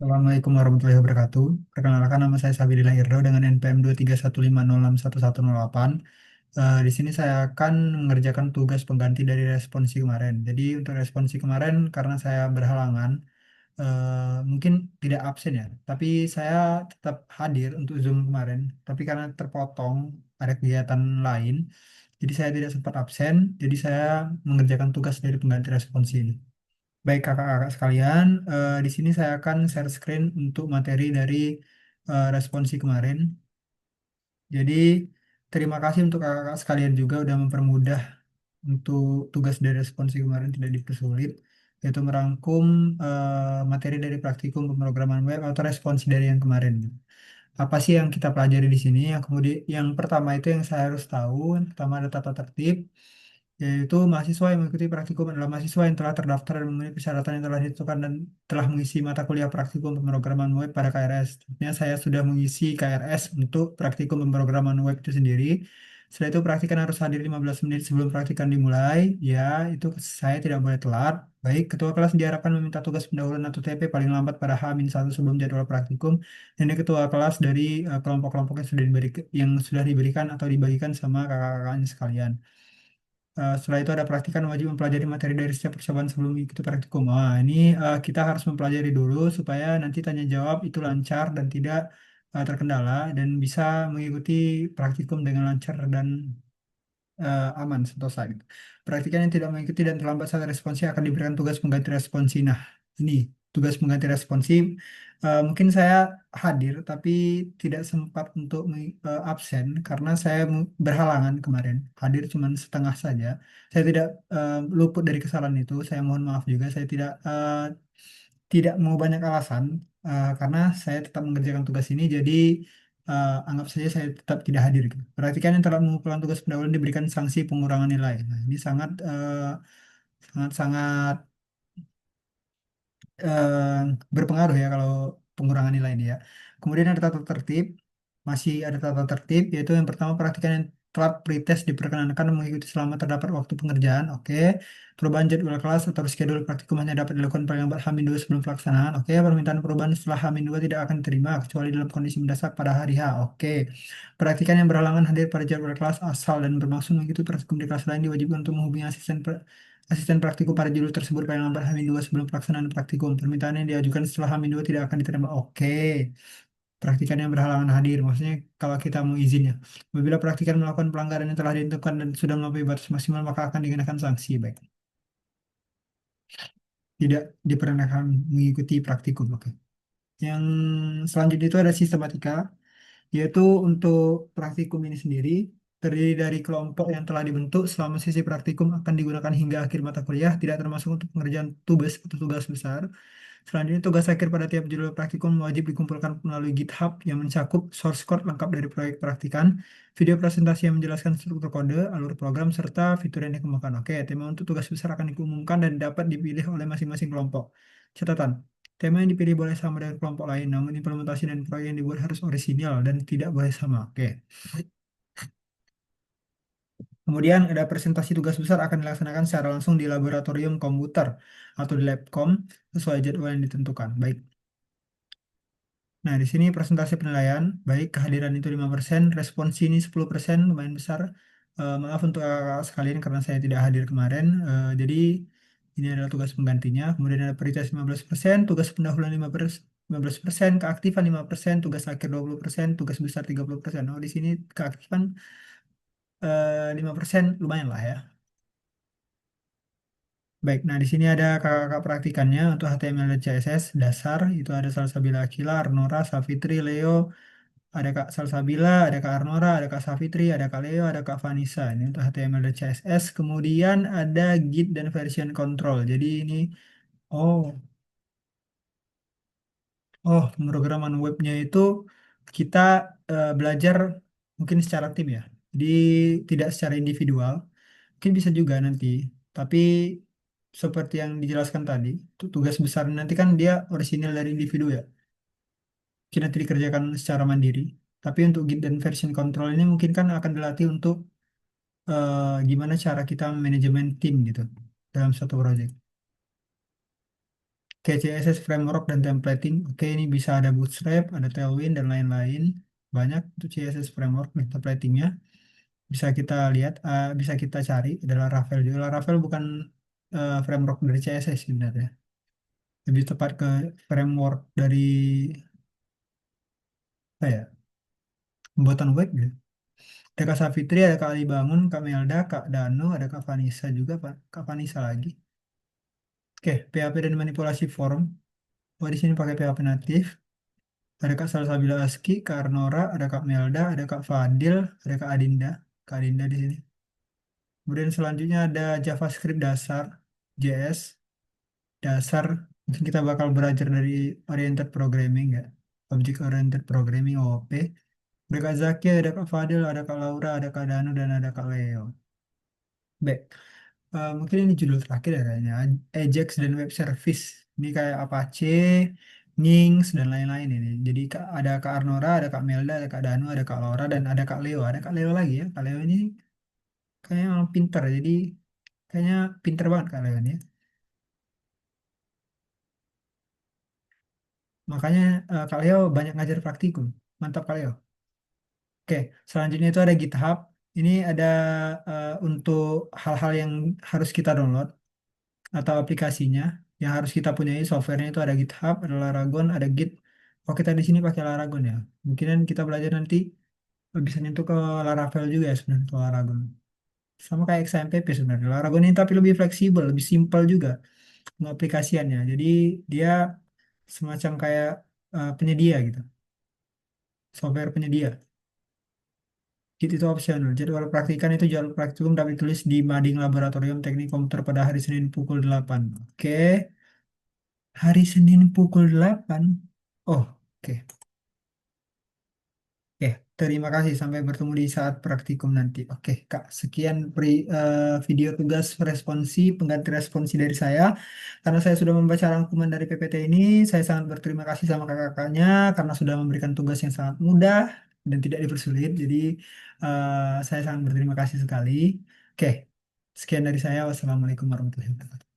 Assalamualaikum warahmatullahi wabarakatuh. Perkenalkan nama saya Sabilillah Irdo dengan NPM 231506108. Di sini saya akan mengerjakan tugas pengganti dari responsi kemarin. Jadi untuk responsi kemarin karena saya berhalangan, mungkin tidak absen ya, tapi saya tetap hadir untuk Zoom kemarin. Tapi karena terpotong ada kegiatan lain, jadi saya tidak sempat absen. Jadi saya mengerjakan tugas dari pengganti responsi ini. Baik kakak-kakak sekalian, di sini saya akan share screen untuk materi dari responsi kemarin. Jadi terima kasih untuk kakak-kakak sekalian juga udah mempermudah untuk tugas dari responsi kemarin tidak dipersulit, yaitu merangkum materi dari praktikum pemrograman web atau responsi dari yang kemarin. Apa sih yang kita pelajari di sini? Yang kemudian yang pertama itu yang saya harus tahu, yang pertama ada tata tertib, yaitu mahasiswa yang mengikuti praktikum adalah mahasiswa yang telah terdaftar dan memenuhi persyaratan yang telah ditentukan dan telah mengisi mata kuliah praktikum pemrograman web pada KRS. Tentunya saya sudah mengisi KRS untuk praktikum pemrograman web itu sendiri. Setelah itu praktikan harus hadir 15 menit sebelum praktikan dimulai. Ya, itu saya tidak boleh telat. Baik, ketua kelas diharapkan meminta tugas pendahuluan atau TP paling lambat pada H-1 sebelum jadwal praktikum. Ini ketua kelas dari kelompok-kelompok yang sudah diberikan atau dibagikan sama kakak-kakaknya sekalian. Setelah itu ada praktikan wajib mempelajari materi dari setiap percobaan sebelum mengikuti praktikum. Wah, ini kita harus mempelajari dulu supaya nanti tanya jawab itu lancar dan tidak terkendala dan bisa mengikuti praktikum dengan lancar dan aman sentosa gitu. Praktikan yang tidak mengikuti dan terlambat saat responsi akan diberikan tugas pengganti responsi. Nah, ini tugas pengganti responsi. Mungkin saya hadir tapi tidak sempat untuk absen karena saya berhalangan kemarin. Hadir cuma setengah saja. Saya tidak luput dari kesalahan itu. Saya mohon maaf juga. Saya tidak mau banyak alasan karena saya tetap mengerjakan tugas ini. Jadi anggap saja saya tetap tidak hadir gitu. Perhatikan yang telah mengumpulkan tugas pendahuluan diberikan sanksi pengurangan nilai. Nah, ini sangat eh, berpengaruh ya kalau pengurangan nilai ini ya. Kemudian ada tata tertib, masih ada tata tertib, yaitu yang pertama perhatikan yang telat pretest diperkenankan mengikuti selama terdapat waktu pengerjaan. Oke. Perubahan jadwal kelas atau schedule praktikum hanya dapat dilakukan paling lambat H-2 sebelum pelaksanaan. Oke. Permintaan perubahan setelah H-2 tidak akan diterima kecuali dalam kondisi mendesak pada hari H. Oke. Perhatikan yang berhalangan hadir pada jadwal kelas asal dan bermaksud mengikuti praktikum di kelas lain diwajibkan untuk menghubungi asisten praktikum pada judul tersebut paling lambat H-2 sebelum pelaksanaan praktikum. Permintaan yang diajukan setelah H-2 tidak akan diterima. Oke. Praktikan yang berhalangan hadir. Maksudnya kalau kita mau izin ya. Apabila praktikan melakukan pelanggaran yang telah ditentukan dan sudah melampaui batas maksimal maka akan dikenakan sanksi. Baik. Tidak diperkenankan mengikuti praktikum. Oke. Yang selanjutnya itu ada sistematika, yaitu untuk praktikum ini sendiri terdiri dari kelompok yang telah dibentuk selama sesi praktikum akan digunakan hingga akhir mata kuliah, tidak termasuk untuk pengerjaan tugas atau tugas besar. Selanjutnya, tugas akhir pada tiap judul praktikum wajib dikumpulkan melalui GitHub yang mencakup source code lengkap dari proyek praktikan, video presentasi yang menjelaskan struktur kode, alur program, serta fitur yang dikembangkan. Oke, tema untuk tugas besar akan diumumkan dan dapat dipilih oleh masing-masing kelompok. Catatan, tema yang dipilih boleh sama dengan kelompok lain, namun implementasi dan proyek yang dibuat harus orisinal dan tidak boleh sama. Oke. Kemudian ada presentasi tugas besar akan dilaksanakan secara langsung di laboratorium komputer atau di Labcom sesuai jadwal yang ditentukan. Baik. Nah, di sini presentasi penilaian, baik kehadiran itu 5%, responsi ini 10%, lumayan besar. Maaf untuk kakak sekalian karena saya tidak hadir kemarin. Jadi ini adalah tugas penggantinya. Kemudian ada perites 15%, tugas pendahuluan 15%, keaktifan 5%, tugas akhir 20%, tugas besar 30%. Oh, di sini keaktifan 5% lumayan lah ya. Baik, nah di sini ada kakak-kakak praktikannya untuk HTML dan CSS dasar. Itu ada Salsabila Akila, Arnora, Safitri, Leo, ada Kak Salsabila, ada Kak Arnora, ada Kak Safitri, ada Kak Leo, ada Kak Vanessa. Ini untuk HTML dan CSS. Kemudian ada Git dan version control. Jadi ini, oh, pemrograman webnya itu kita belajar mungkin secara tim ya. Jadi tidak secara individual. Mungkin bisa juga nanti. Tapi seperti yang dijelaskan tadi, tugas besar nanti kan dia orisinal dari individu ya. Mungkin nanti dikerjakan secara mandiri. Tapi untuk Git dan version control ini mungkin kan akan dilatih untuk gimana cara kita manajemen tim gitu dalam suatu proyek. Kayak CSS framework dan templating. Oke, ini bisa ada Bootstrap, ada Tailwind dan lain-lain. Banyak tuh CSS framework dan templatingnya. Bisa kita lihat, bisa kita cari. Ada Laravel juga. Laravel bukan framework dari CSS sebenarnya. Lebih tepat ke framework dari apa ya, pembuatan web gitu. Ada Kak Safitri, ada Kak Ali Bangun, Kak Melda, Kak Dano, ada Kak Vanessa juga, Pak. Kak Vanessa lagi. Oke, PHP dan manipulasi form. Oh, di sini pakai PHP natif. Ada Kak Salsabila Aski, Kak Arnora, ada Kak Melda, ada Kak Fadil, ada Kak Adinda. Kak Adinda di sini. Kemudian selanjutnya ada JavaScript dasar, JS, dasar. Mungkin kita bakal belajar dari Oriented Programming ya. Object Oriented Programming, OOP. Ada Kak Zaki, ada Kak Fadil, ada Kak Laura, ada Kak Danu, dan ada Kak Leo. Baik. Mungkin ini judul terakhir ya kayaknya. Ajax dan Web Service. Ini kayak Apache, Nginx, dan lain-lain ini. Jadi ada Kak Arnora, ada Kak Melda, ada Kak Danu, ada Kak Laura, dan ada Kak Leo. Ada Kak Leo lagi ya. Kak Leo ini kayaknya orang pinter. Jadi kayaknya pinter banget Kak Leo ini, ya. Makanya Kak Leo banyak ngajar praktikum. Mantap Kak Leo. Oke, selanjutnya itu ada GitHub. Ini ada untuk hal-hal yang harus kita download atau aplikasinya yang harus kita punyai softwarenya itu ada GitHub, ada Laragon, ada Git. Oh kita di sini pakai Laragon ya. Mungkin kita belajar nanti bisa nyentuh ke Laravel juga ya sebenarnya ke Laragon. Sama kayak XAMPP sebenarnya. Laragon ini tapi lebih fleksibel, lebih simpel juga pengaplikasiannya. Jadi dia semacam kayak penyedia gitu, software penyedia. Git itu optional. Jadwal praktikan itu jadwal praktikum dapat ditulis di Mading Laboratorium Teknik Komputer pada hari Senin pukul 8. Oke. Hari Senin pukul 8. Oh, oke. Oke, terima kasih. Sampai bertemu di saat praktikum nanti. Oke, Kak. Sekian video tugas responsi, pengganti responsi dari saya. Karena saya sudah membaca rangkuman dari PPT ini, saya sangat berterima kasih sama kakak-kakaknya karena sudah memberikan tugas yang sangat mudah dan tidak dipersulit. Jadi, saya sangat berterima kasih sekali. Oke, sekian dari saya. Wassalamualaikum warahmatullahi wabarakatuh.